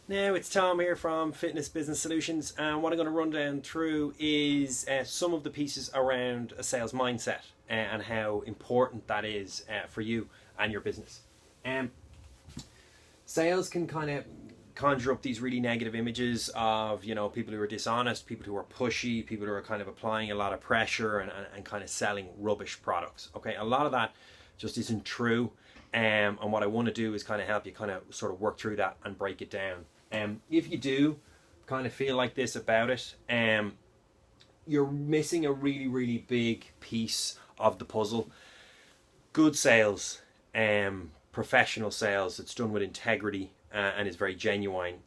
Now it's Tom here from Fitness Business Solutions, and what I'm going to run down through is some of the pieces around a sales mindset and how important that is for you and your business. Sales can kind of conjure up these really negative images of, people who are dishonest, people who are pushy, people who are kind of applying a lot of pressure and kind of selling rubbish products. Okay, a lot of that just isn't true. And what I want to do is kind of help you kind of sort of work through that and break it down. If you do kind of feel like this about it, you're missing a really, really big piece of the puzzle. Good sales, professional sales that's done with integrity and is very genuine.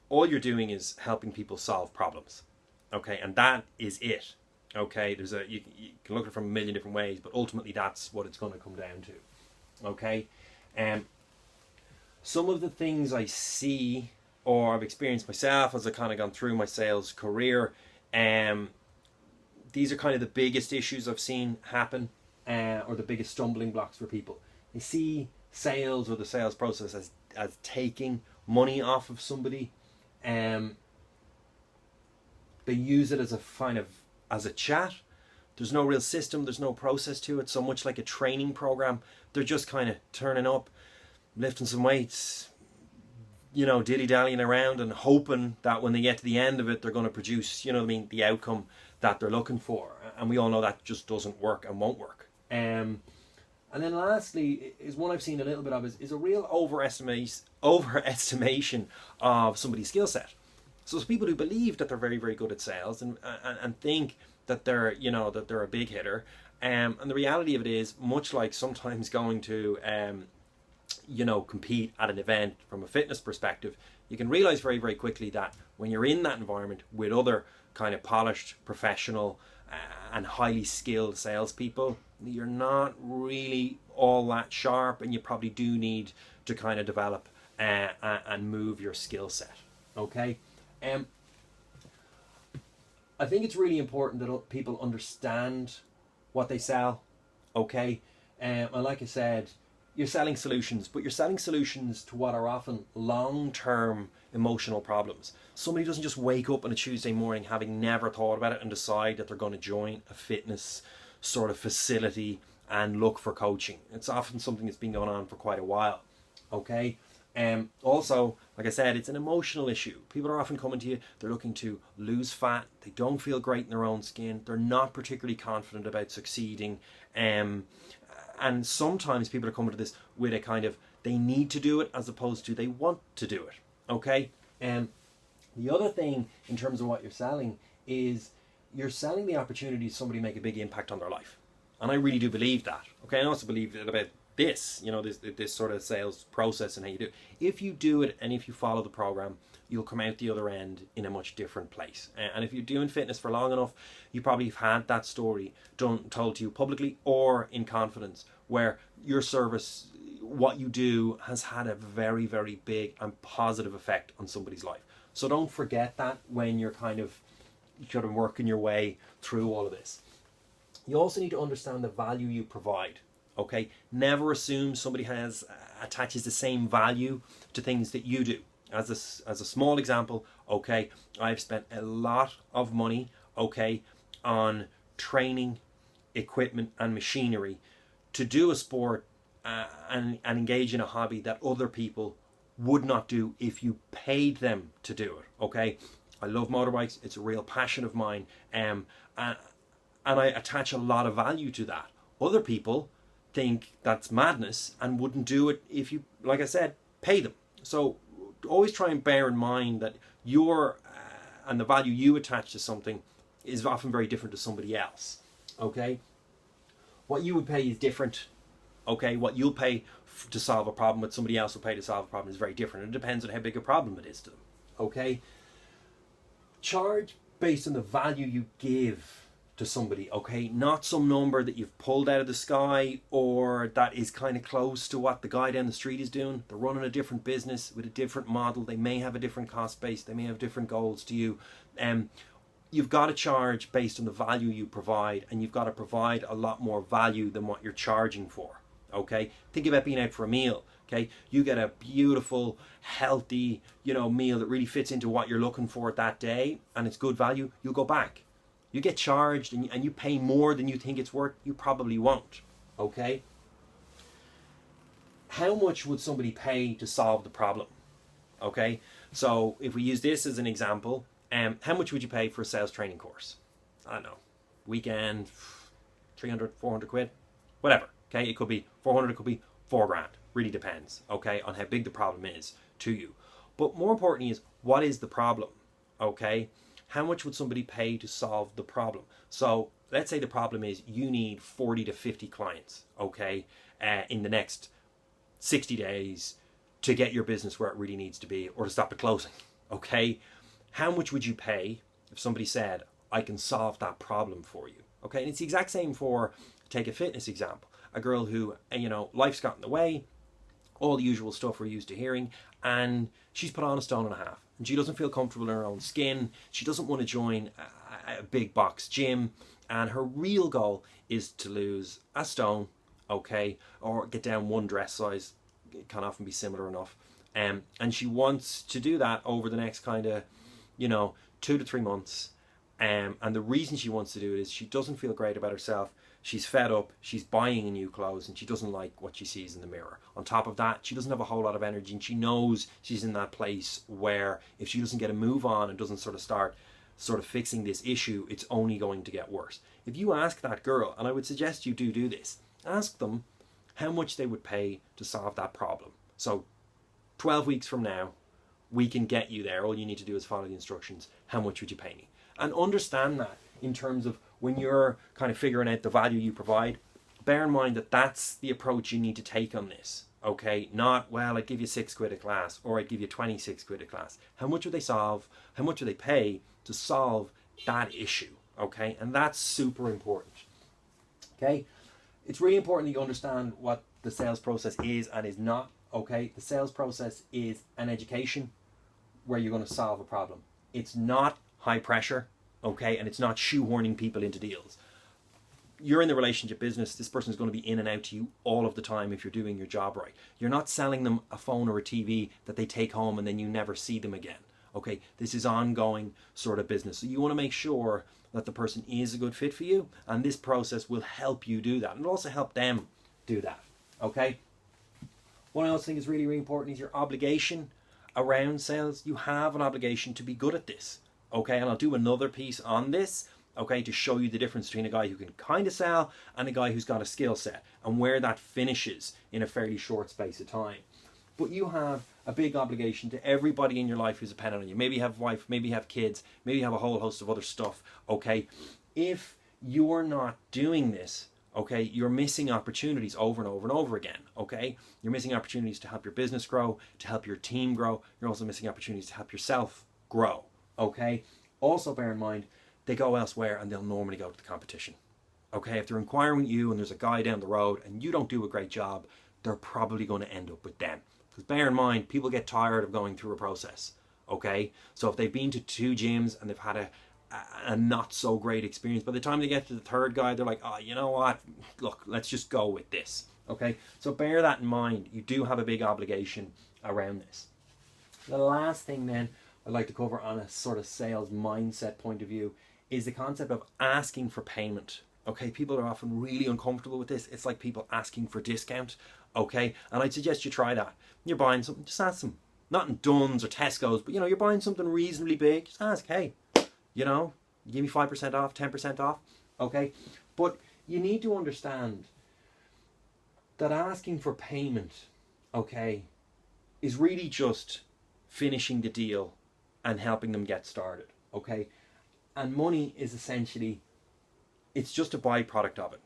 All you're doing is helping people solve problems. Okay, and that is it. Okay, you can look at it from a million different ways, but ultimately that's what it's going to come down to. Okay, some of the things I see or I've experienced myself as I've kind of gone through my sales career, these are kind of the biggest issues I've seen happen, or the biggest stumbling blocks for people. They see sales or the sales process as taking money off of somebody. They use it as a chat. There's no real system, there's no process to it, so much like a training program. They're just kind of turning up, lifting some weights, dilly-dallying around and hoping that when they get to the end of it, they're going to produce, the outcome that they're looking for. And we all know that just doesn't work and won't work. And then lastly, is one I've seen a little bit of is a real overestimation of somebody's skill set. So it's people who believe that they're very, very good at sales and think that they're, that they're a big hitter. And the reality of it is, much like sometimes going to, compete at an event from a fitness perspective, you can realize very, very quickly that when you're in that environment with other kind of polished, professional, and highly skilled salespeople, you're not really all that sharp, and you probably do need to kind of develop and move your skill set. Okay. I think it's really important that people understand what they sell. Okay. And like I said, you're selling solutions, but you're selling solutions to what are often long-term emotional problems. Somebody doesn't just wake up on a Tuesday morning having never thought about it and decide that they're going to join a fitness sort of facility and look for coaching. It's often something that's been going on for quite a while. Okay. Also, like I said, it's an emotional issue. People are often coming to you, they're looking to lose fat, they don't feel great in their own skin, they're not particularly confident about succeeding, and sometimes people are coming to this with a kind of, they need to do it as opposed to they want to do it. Okay. The other thing in terms of what you're selling is you're selling the opportunity to somebody make a big impact on their life. And I really do believe that. Okay. I also believe that about this, this sort of sales process and how you do it. If you do it and if you follow the program, you'll come out the other end in a much different place. And if you're doing fitness for long enough, you probably have had that story told to you publicly or in confidence, where your service, what you do, has had a very, very big and positive effect on somebody's life. So don't forget that when you're kind of working your way through all of this. You also need to understand the value you provide. Okay, never assume somebody attaches the same value to things that you do. As a small example, okay, I've spent a lot of money, okay, on training, equipment and machinery to do a sport and engage in a hobby that other people would not do if you paid them to do it. Okay, I love motorbikes, it's a real passion of mine, and I attach a lot of value to that. Other people think that's madness and wouldn't do it if you, like I said, pay them. So always try and bear in mind that your and the value you attach to something is often very different to somebody else. Okay, what you would pay is different. Okay, what you'll pay to solve a problem, what somebody else will pay to solve a problem, is very different. It depends on how big a problem it is to them. Okay, charge based on the value you give to somebody. Okay, not some number that you've pulled out of the sky or that is kind of close to what the guy down the street is doing. They're running a different business with a different model. They may have a different cost base. They may have different goals to you. You've got to charge based on the value you provide, and you've got to provide a lot more value than what you're charging for. Okay, think about being out for a meal. Okay, you get a beautiful, healthy, meal that really fits into what you're looking for that day, and it's good value. You'll go back. You get charged and you pay more than you think it's worth. You probably won't. Okay. How much would somebody pay to solve the problem? Okay, so if we use this as an example, how much would you pay for a sales training course? I don't know, weekend, 300, 400 quid, whatever. Okay, it could be 400, it could be 4 grand. Really depends, okay, on how big the problem is to you. But more importantly is, what is the problem? Okay, how much would somebody pay to solve the problem? So let's say the problem is you need 40 to 50 clients, okay, in the next 60 days to get your business where it really needs to be, or to stop it closing, okay? How much would you pay if somebody said, I can solve that problem for you, okay? And it's the exact same for, take a fitness example, a girl who, life's got in the way, all the usual stuff we're used to hearing, and she's put on 1.5 stone, and she doesn't feel comfortable in her own skin. She doesn't want to join a big box gym, and her real goal is to lose 1 stone, okay, or get down 1 dress size. It can often be similar enough, and she wants to do that over the next kind of 2 to 3 months, and the reason she wants to do it is she doesn't feel great about herself. She's fed up, she's buying new clothes, and she doesn't like what she sees in the mirror. On top of that, she doesn't have a whole lot of energy, and she knows she's in that place where if she doesn't get a move on and doesn't start fixing this issue, it's only going to get worse. If you ask that girl, and I would suggest you do this, ask them how much they would pay to solve that problem. So 12 weeks from now, we can get you there. All you need to do is follow the instructions. How much would you pay me? And understand that in terms of when you're kind of figuring out the value you provide, bear in mind that that's the approach you need to take on this. Okay, not, well, I'd give you 6 quid a class, or I'd give you 26 quid a class. How much would they solve? How much would they pay to solve that issue? Okay, and that's super important. Okay, it's really important that you understand what the sales process is and is not. Okay, the sales process is an education where you're going to solve a problem. It's not high pressure, okay, and it's not shoehorning people into deals. You're in the relationship business. This person is going to be in and out to you all of the time if you're doing your job right. You're not selling them a phone or a TV that they take home and then you never see them again. Okay, this is ongoing sort of business. So you want to make sure that the person is a good fit for you, and this process will help you do that. And it'll also help them do that. Okay? One other thing is really, really important is your obligation around sales. You have an obligation to be good at this. Okay, and I'll do another piece on this, okay, to show you the difference between a guy who can kind of sell and a guy who's got a skill set, and where that finishes in a fairly short space of time. But you have a big obligation to everybody in your life who's dependent on you. Maybe you have a wife, maybe you have kids, maybe you have a whole host of other stuff, okay? If you're not doing this, okay, you're missing opportunities over and over and over again, okay? You're missing opportunities to help your business grow, to help your team grow. You're also missing opportunities to help yourself grow, okay? Also bear in mind, they go elsewhere and they'll normally go to the competition, okay? If they're inquiring with you and there's a guy down the road and you don't do a great job, they're probably going to end up with them. Because bear in mind, people get tired of going through a process, okay? So if they've been to 2 gyms and they've had a not so great experience, by the time they get to the 3rd guy, they're like, oh, you know what? Look, let's just go with this, okay? So bear that in mind. You do have a big obligation around this. The last thing then I'd like to cover on a sort of sales mindset point of view is the concept of asking for payment. Okay, people are often really uncomfortable with this. It's like people asking for discount, okay? And I'd suggest you try that. You're buying something, just ask them. Not in Dunnes or Tesco's, but you're buying something reasonably big, just ask, hey, give me 5% off, 10% off, okay? But you need to understand that asking for payment, okay, is really just finishing the deal and helping them get started, okay? And money is essentially, it's just a byproduct of it.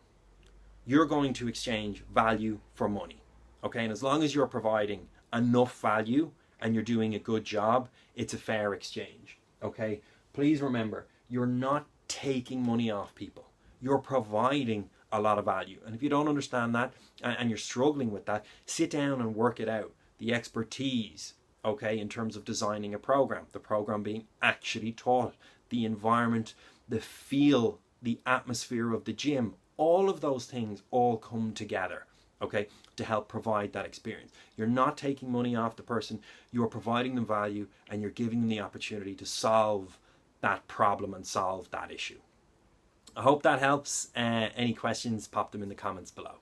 You're going to exchange value for money, okay? And as long as you're providing enough value and you're doing a good job, it's a fair exchange, okay? Please remember, you're not taking money off people. You're providing a lot of value. And if you don't understand that and you're struggling with that, sit down and work it out. The expertise, okay, in terms of designing a program, the program being actually taught, the environment, the feel, the atmosphere of the gym, all of those things all come together, okay, to help provide that experience. You're not taking money off the person, you're providing them value, and you're giving them the opportunity to solve that problem and solve that issue. I hope that helps. Any questions, pop them in the comments below.